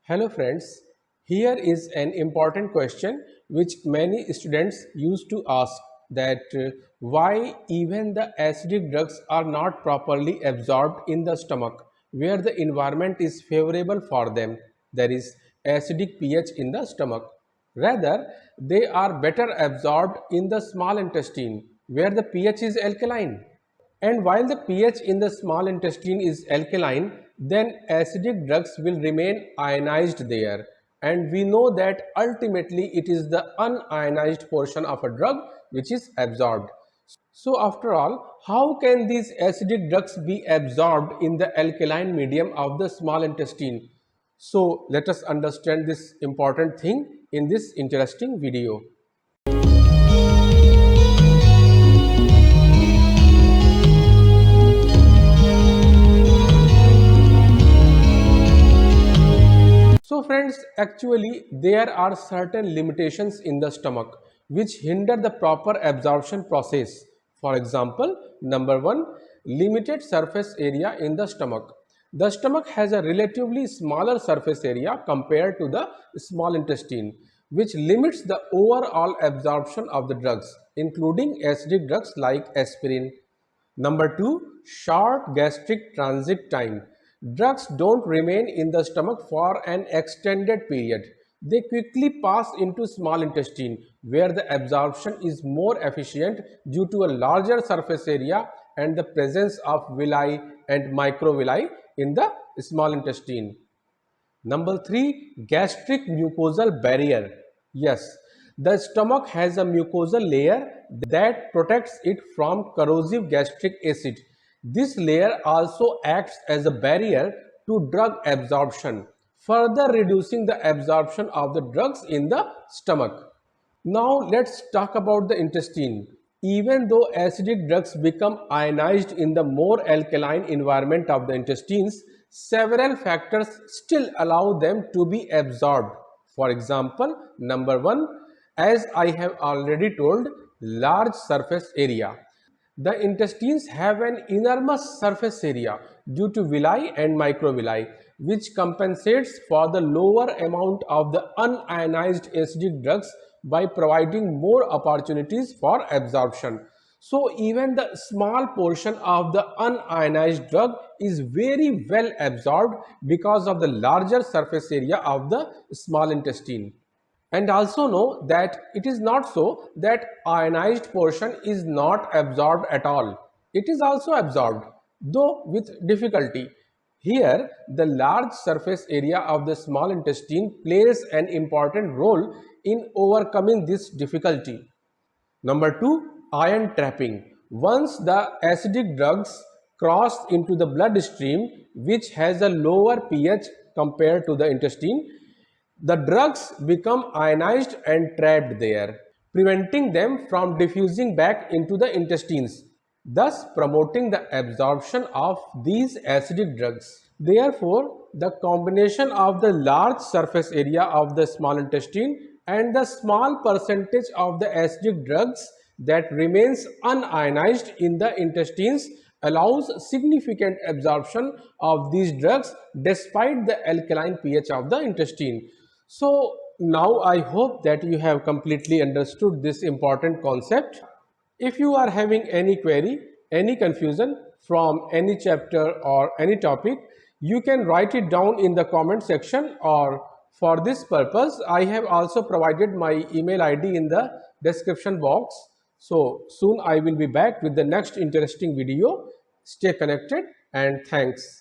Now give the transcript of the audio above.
Hello friends, here is an important question which many students used to ask that why even the acidic drugs are not properly absorbed in the stomach where the environment is favorable for them, there is acidic pH in the stomach. Rather, they are better absorbed in the small intestine where the pH is alkaline. And while the pH in the small intestine is alkaline, then acidic drugs will remain ionized there. And we know that ultimately it is the unionized portion of a drug which is absorbed. So after all, how can these acidic drugs be absorbed in the alkaline medium of the small intestine? So let us understand this important thing in this interesting video. So friends, actually there are certain limitations in the stomach which hinder the proper absorption process. For example, number one, limited surface area in the stomach. The stomach has a relatively smaller surface area compared to the small intestine, which limits the overall absorption of the drugs, including acidic drugs like aspirin. Number two, short gastric transit time. Drugs don't remain in the stomach for an extended period. They quickly pass into small intestine where the absorption is more efficient due to a larger surface area and the presence of villi and microvilli in the small intestine. Number three, gastric mucosal barrier. Yes, the stomach has a mucosal layer that protects it from corrosive gastric acid. This layer also acts as a barrier to drug absorption, further reducing the absorption of the drugs in the stomach. Now let's talk about the intestine. Even though acidic drugs become ionized in the more alkaline environment of the intestines, several factors still allow them to be absorbed. For example, number one, as I have already told, large surface area. The intestines have an enormous surface area due to villi and microvilli, which compensates for the lower amount of the unionized acidic drugs by providing more opportunities for absorption. So even the small portion of the unionized drug is very well absorbed because of the larger surface area of the small intestine. And also know that it is not so that ionized portion is not absorbed at all. It is also absorbed, though with difficulty. Here, the large surface area of the small intestine plays an important role in overcoming this difficulty. Number two, ion trapping. Once the acidic drugs cross into the bloodstream, which has a lower pH compared to the intestine, the drugs become ionized and trapped there, preventing them from diffusing back into the intestines, thus promoting the absorption of these acidic drugs. Therefore, the combination of the large surface area of the small intestine and the small percentage of the acidic drugs that remains unionized in the intestines allows significant absorption of these drugs despite the alkaline pH of the intestine. So now I hope that you have completely understood this important concept. If you are having any query, any confusion from any chapter or any topic, you can write it down in the comment section, or for this purpose, I have also provided my email ID in the description box. So soon I will be back with the next interesting video. Stay connected and thanks.